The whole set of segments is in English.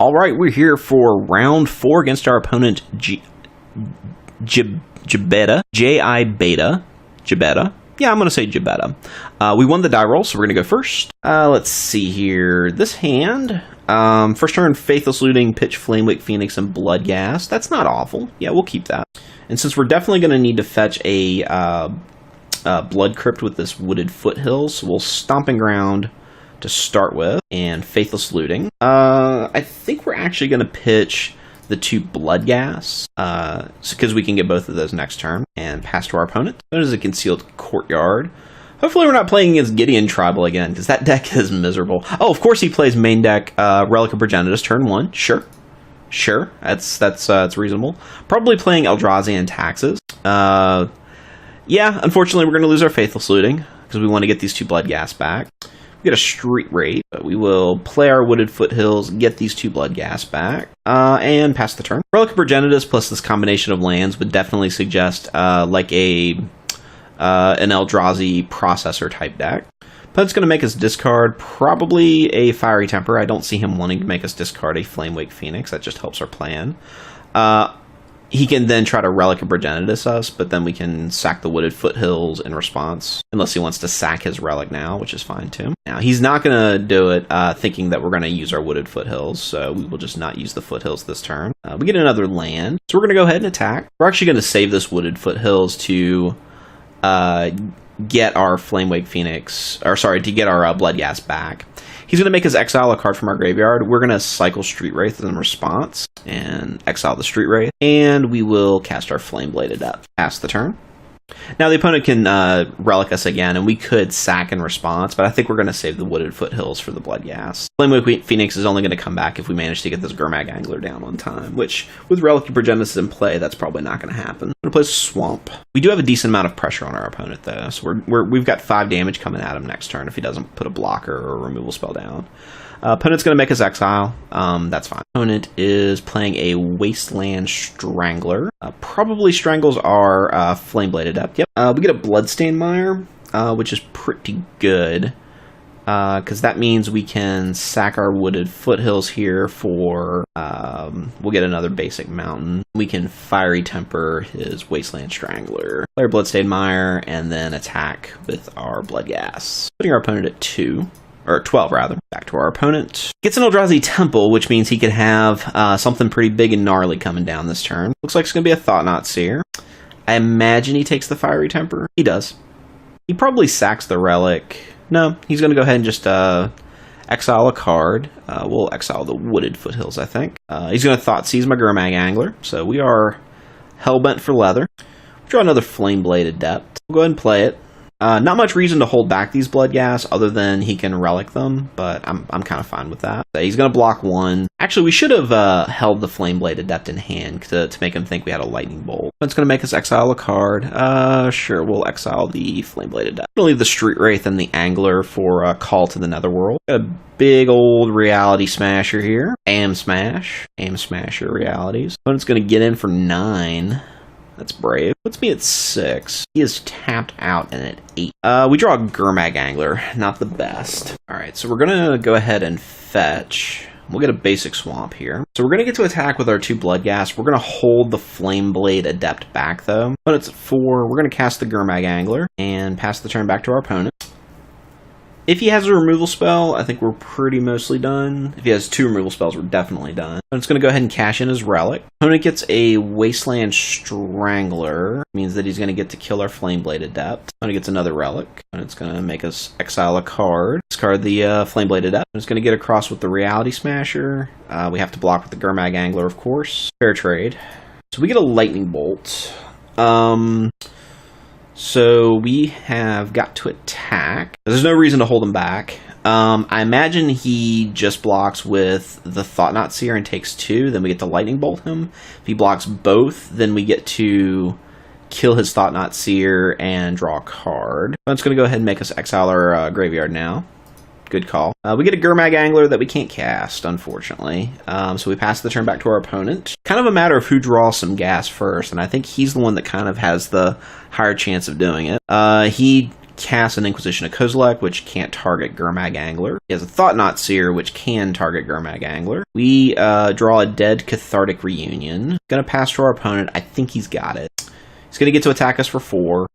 All right, we're here for round 4 against our opponent, Jibeta. J-I-Beta. Jibeta. Yeah, I'm going to say Jibeta. We won the die roll, so we're going to go first. Let's see here. This hand, first turn, Faithless Looting, Pitch, Flamewake Phoenix, and Bloodghast. That's not awful. Yeah, we'll keep that. And since we're definitely going to need to fetch a Blood Crypt with this Wooded Foothills, so we'll Stomping Ground to start with, and Faithless Looting. I think we're actually going to pitch the 2 Bloodghast, because we can get both of those next turn, and pass to our opponent. That is a Concealed Courtyard. Hopefully we're not playing against Gideon Tribal again, because that deck is miserable. Oh, of course he plays main deck Relic of Progenitus, turn 1. Sure. Sure, that's reasonable. Probably playing Eldrazi and Taxes. Yeah, unfortunately we're going to lose our Faithless Looting, because we want to get these 2 Bloodghast back. We get a Street Wraith, but we will play our Wooded Foothills, get these 2 Bloodghast back, and pass the turn. Relic of Progenitus plus this combination of lands would definitely suggest like an Eldrazi processor type deck. Opponent's going to make us discard probably a Fiery Temper. I don't see him wanting to make us discard a Flamewake Phoenix. That just helps our plan. He can then try to Relic of Progenitus us, but then we can sack the Wooded Foothills in response, unless he wants to sack his Relic now, which is fine too. Now, he's not going to do it thinking that we're going to use our Wooded Foothills, so we will just not use the Foothills this turn. We get another land, so we're going to go ahead and attack. We're actually going to save this Wooded Foothills to get our Flamewake Phoenix, or sorry, to get our Bloodghast back. He's going to make us exile a card from our graveyard. We're going to cycle Street Wraith in response and exile the Street Wraith. And we will cast our Flameblade Adept. Pass the turn. Now the opponent can Relic us again, and we could sack in response, but I think we're going to save the Wooded Foothills for the Bloodghast. Flamewake Phoenix is only going to come back if we manage to get this Gurmag Angler down on time, which, with Relic of Progenitus in play, that's probably not going to happen. I'm going to play Swamp. We do have a decent amount of pressure on our opponent, though, so we've got 5 damage coming at him next turn if he doesn't put a blocker or a removal spell down. Opponent's going to make us exile. That's fine. Opponent is playing a Wasteland Strangler. Probably strangles our Flameblade Adept. Yep. We get a Bloodstained Mire, which is pretty good, because that means we can sack our Wooded Foothills here for, we'll get another basic mountain. We can Fiery Temper his Wasteland Strangler, play our Bloodstained Mire, and then attack with our Bloodghast, putting our opponent at 2. Or 12, rather. Back to our opponent. Gets an Eldrazi Temple, which means he could have something pretty big and gnarly coming down this turn. Looks like it's going to be a Thought-Knot Seer. I imagine he takes the Fiery Temper. He does. He probably sacks the Relic. No, he's going to go ahead and just exile a card. We'll exile the Wooded Foothills, I think. He's going to Thoughtseize my Gurmag Angler, so we are hellbent for leather. Draw another Flameblade Adept. We'll go ahead and play it. Not much reason to hold back these Bloodghast other than he can Relic them, but I'm kind of fine with that. So he's going to block 1. Actually, we should have held the Flameblade Adept in hand to make him think we had a Lightning Bolt. It's going to make us exile a card. Sure, we'll exile the Flameblade Adept. We'll leave the Street Wraith and the Angler for a Call to the Netherworld. Got a big old Reality Smasher here. Aim Smasher Realities. Opponent's going to get in for 9. That's brave. Puts me at 6. He is tapped out and at 8. We draw a Gurmag Angler. Not the best. Alright, so we're going to go ahead and fetch. We'll get a basic Swamp here. So we're going to get to attack with our 2 Bloodghast. We're going to hold the Flameblade Adept back, though. But it's at 4. We're going to cast the Gurmag Angler and pass the turn back to our opponent. If he has a removal spell, I think we're pretty mostly done. If he has 2 removal spells, we're definitely done. I'm just going to go ahead and cash in his Relic. Opponent gets a Wasteland Strangler. Means that he's going to get to kill our Flameblade Adept. Opponent gets another Relic. And it's going to make us exile a card. Discard the Flameblade Adept. It's going to get across with the Reality Smasher. We have to block with the Gurmag Angler, of course. Fair trade. So we get a Lightning Bolt. So we have got to attack. There's no reason to hold him back. I imagine he just blocks with the Thought-Knot Seer and takes 2. Then we get to Lightning Bolt him. If he blocks both, then we get to kill his Thought-Knot Seer and draw a card. I'm just going to go ahead and make us exile our graveyard now. Good call. We get a Gurmag Angler that we can't cast, unfortunately. So we pass the turn back to our opponent. Kind of a matter of who draws some gas first, and I think he's the one that kind of has the higher chance of doing it. He cast an Inquisition of Kozilek, which can't target Gurmag Angler. He has a Thought-Knot Seer, which can target Gurmag Angler. We draw a Dead Cathartic Reunion. Gonna pass to our opponent. I think he's got it. He's gonna get to attack us for 4.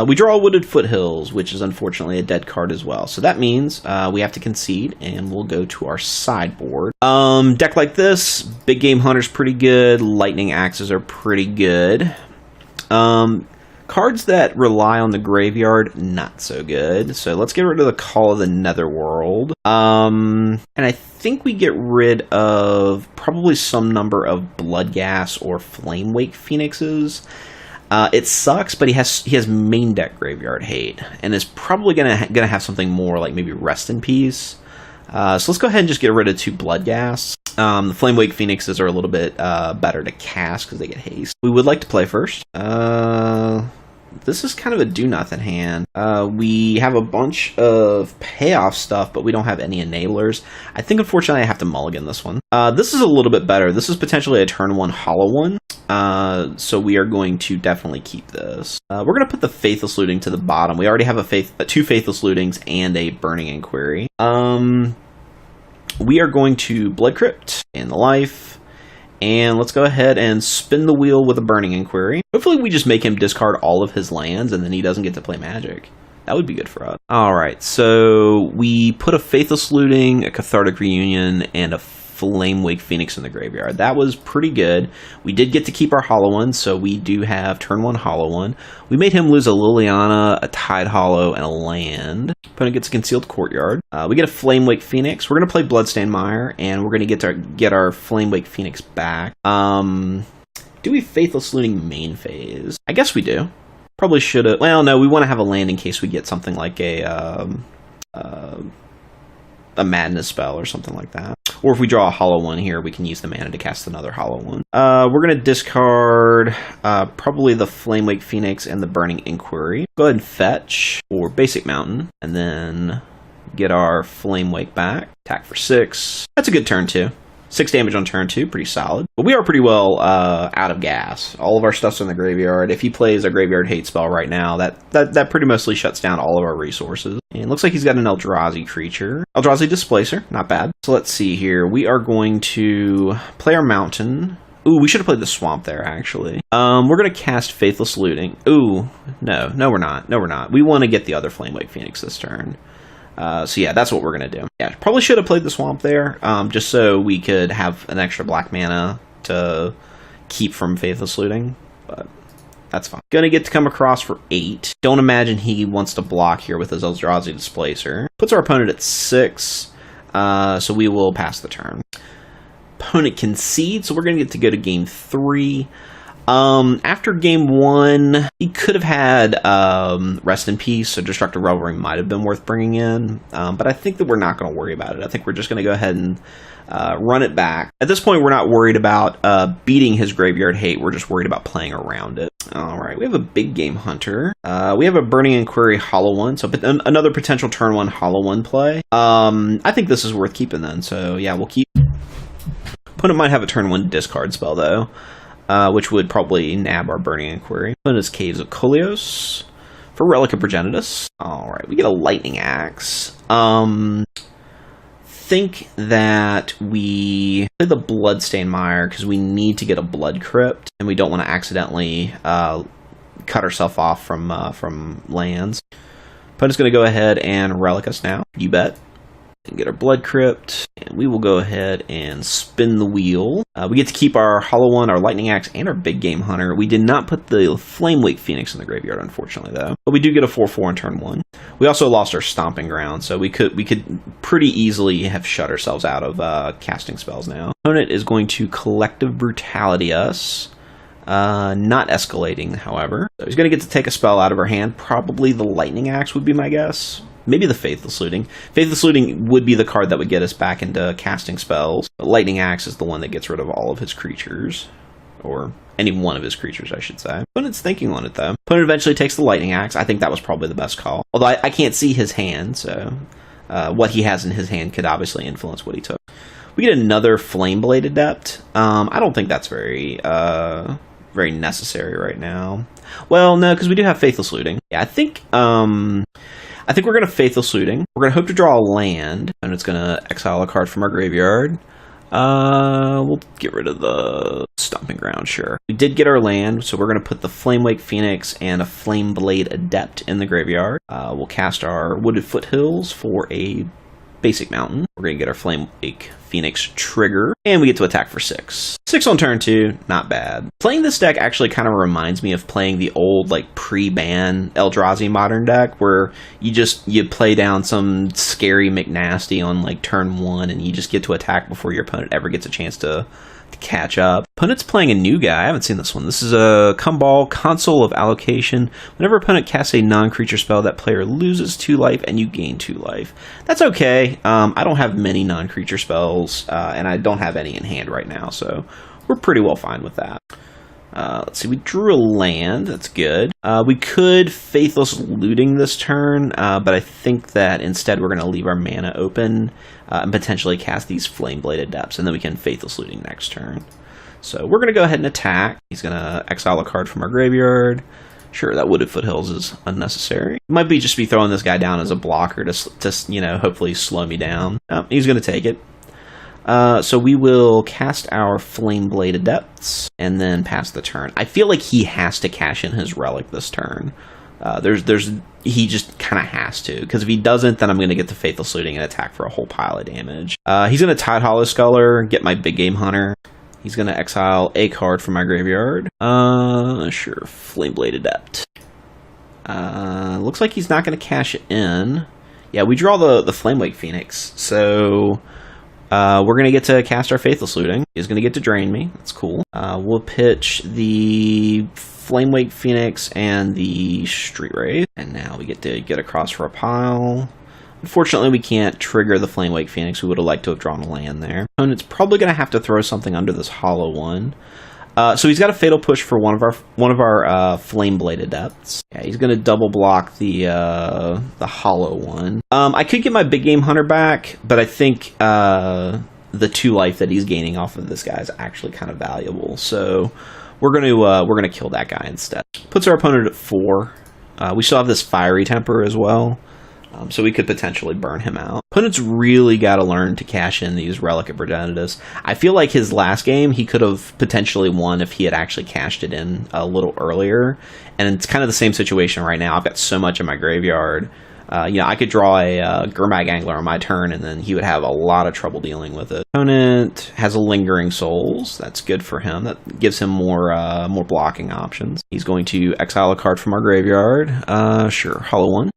We draw Wooded Foothills, which is unfortunately a dead card as well. So that means we have to concede, and we'll go to our sideboard. Deck like this, Big Game Hunter's pretty good. Lightning Axes are pretty good. Cards that rely on the graveyard, not so good. So let's get rid of the Call of the Netherworld. And I think we get rid of probably some number of Bloodghast or Flamewake Phoenixes. It sucks, but he has main deck Graveyard Hate, and is probably gonna have something more like maybe Rest in Peace. So let's go ahead and just get rid of 2 Bloodghasts. The Flamewake Phoenixes are a little bit better to cast because they get haste. We would like to play first. This is kind of a do-nothing hand. We have a bunch of payoff stuff, but we don't have any enablers. I think, unfortunately, I have to mulligan this one. This is a little bit better. This is potentially a turn 1 hollow one. So we are going to definitely keep this. We're going to put the Faithless Looting to the bottom. We already have 2 Faithless Lootings and a Burning Inquiry. We are going to Blood Crypt and the life. And let's go ahead and spin the wheel with a Burning Inquiry. Hopefully we just make him discard all of his lands and then he doesn't get to play Magic. That would be good for us. Alright, so we put a Faithless Looting, a Cathartic Reunion, and a Flamewake Phoenix in the graveyard. That was pretty good. We did get to keep our Hollow One, so we do have turn 1 Hollow One. We made him lose a Liliana, a Tide Hollow, and a land. Opponent gets a Concealed Courtyard. We get a Flamewake Phoenix. We're going to play Bloodstained Mire, and we're going to get our Flamewake Phoenix back. Do we Faithless Looting main phase? I guess we do. Probably should have. Well, no, we want to have a land in case we get something like a Madness spell or something like that. Or if we draw a Hollow One here, we can use the mana to cast another Hollow One. We're going to discard probably the Flamewake Phoenix and the Burning Inquiry. Go ahead and fetch for Basic Mountain, and then get our Flamewake back. Attack for 6. That's a good turn 2. 6 damage on turn 2, pretty solid. But we are pretty well out of gas. All of our stuff's in the graveyard. If he plays a Graveyard Hate spell right now, that pretty mostly shuts down all of our resources. And it looks like he's got an Eldrazi creature. Eldrazi Displacer, not bad. So let's see here. We are going to play our Mountain. Ooh, we should have played the Swamp there, actually. We're going to cast Faithless Looting. Ooh, no, we're not. No, we're not. We want to get the other Flamewake Phoenix this turn. So yeah, that's what we're going to do. Yeah, probably should have played the Swamp there, just so we could have an extra black mana to keep from Faithless Looting, but that's fine. Gonna get to come across for 8. Don't imagine he wants to block here with his Eldrazi Displacer. Puts our opponent at 6, so we will pass the turn. Opponent concedes, so we're gonna get to go to game 3. After game 1, he could have had Rest in Peace, so Destructive Revelry might have been worth bringing in, but I think that we're not going to worry about it. I think we're just going to go ahead and run it back. At this point, we're not worried about beating his Graveyard Hate, we're just worried about playing around it. Alright, we have a Big Game Hunter. We have a Burning Inquiry Hollow One, so another potential turn 1 Hollow One play. I think this is worth keeping then, so yeah, we'll keep. Opponent might have a turn 1 discard spell, though. Which would probably nab our Burning Inquiry. Then is Caves of Kolios for Relic of Progenitus. Alright, we get a Lightning Axe. Think that we play the Bloodstained Mire because we need to get a Blood Crypt, and we don't want to accidentally cut ourselves off from lands. Opponent's going to go ahead and Relic us now. You bet. And get our Blood Crypt, and we will go ahead and spin the wheel. We get to keep our Hollow One, our Lightning Axe, and our Big Game Hunter. We did not put the Flamewake Phoenix in the graveyard, unfortunately, though. But we do get a 4/4 on turn 1. We also lost our Stomping Ground, so we could pretty easily have shut ourselves out of casting spells now. Opponent is going to Collective Brutality us. Not escalating, however. So he's going to get to take a spell out of our hand. Probably the Lightning Axe would be my guess. Maybe the Faithless Looting. Faithless Looting would be the card that would get us back into casting spells. The Lightning Axe is the one that gets rid of all of his creatures. Or any one of his creatures, I should say. Opponent's thinking on it, though. Opponent eventually takes the Lightning Axe. I think that was probably the best call. Although I can't see his hand, so what he has in his hand could obviously influence what he took. We get another Flameblade Adept. I don't think that's very necessary right now. Well, no, because we do have Faithless Looting. Yeah, I think we're going to Faithless Looting. We're going to hope to draw a land, and it's going to exile a card from our graveyard. We'll get rid of the Stomping Ground, sure. We did get our land, so we're going to put the Flamewake Phoenix and a Flameblade Adept in the graveyard. We'll cast our Wooded Foothills for a basic mountain. We're going to get our Flamewake Phoenix trigger, and we get to attack for 6. 6 on turn 2, not bad. Playing this deck actually kind of reminds me of playing the old, like, pre-ban Eldrazi Modern deck, where you play down some scary McNasty on, like, turn 1, and you just get to attack before your opponent ever gets a chance to catch up. Opponent's playing a new guy. I haven't seen this one. This is a Kumbal, Console of Allocation. Whenever opponent casts a non-creature spell, that player loses 2 life and you gain 2 life. That's okay. I don't have many non-creature spells, and I don't have any in hand right now, so we're pretty well fine with that. Let's see, we drew a land. That's good. We could Faithless Looting this turn, but I think that instead we're going to leave our mana open and potentially cast these Flameblade Adepts, and then we can Faithless Looting next turn. So we're going to go ahead and attack. He's going to exile a card from our graveyard. Sure, that Wooded Foothills is unnecessary. Might be just be throwing this guy down as a blocker to hopefully slow me down. He's going to take it. So we will cast our Flameblade Adepts and then pass the turn. I feel like he has to cash in his Relic this turn. He just kind of has to, because if he doesn't, then I'm going to get the Faithless Looting and attack for a whole pile of damage. He's going to Tide Hollow Sculler, get my Big Game Hunter. He's going to exile a card from my graveyard. Sure, Flameblade Adept. Looks like he's not going to cash it in. Yeah, we draw the Flamewake Phoenix, so we're going to get to cast our Faithless Looting. He's going to get to drain me. That's cool. We'll pitch the Flamewake Phoenix and the Street Wraith. And now we get to get across for a pile. Unfortunately, we can't trigger the Flamewake Phoenix. We would have liked to have drawn a land there. And it's probably going to have to throw something under this hollow one. So he's got a Fatal Push for one of our Flameblade Adepts. Yeah, he's going to double block the hollow one. I could get my Big Game Hunter back, but I think the 2 life that he's gaining off of this guy is actually kind of valuable. So we're gonna kill that guy instead. Puts our opponent at 4. We still have this Fiery Temper as well. So we could potentially burn him out. Opponent's really got to learn to cash in these Relic of Progenitus. I feel like his last game, he could have potentially won if he had actually cashed it in a little earlier. And it's kind of the same situation right now. I've got so much in my graveyard. I could draw a Gurmag Angler on my turn, and then he would have a lot of trouble dealing with it. Opponent has a Lingering Souls. That's good for him. That gives him more blocking options. He's going to exile a card from our graveyard. Sure, Hollow one.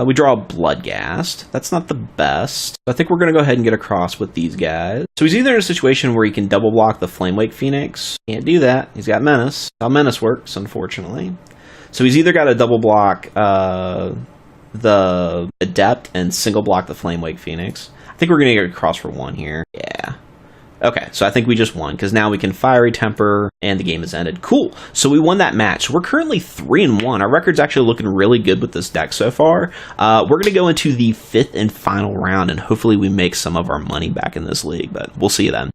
We draw a Bloodghast. That's not the best. I think we're going to go ahead and get across with these guys. So he's either in a situation where he can double block the Flamewake Phoenix. Can't do that. He's got Menace. How Menace works, unfortunately. So he's either got to double block the Adept and single block the Flamewake Phoenix. I think we're going to get across for 1 here. Yeah. Okay, so I think we just won, because now we can Fiery Temper, and the game is ended. Cool. So we won that match. We're currently 3-1. Our record's actually looking really good with this deck so far. We're going to go into the 5th and final round, and hopefully we make some of our money back in this league, but we'll see you then.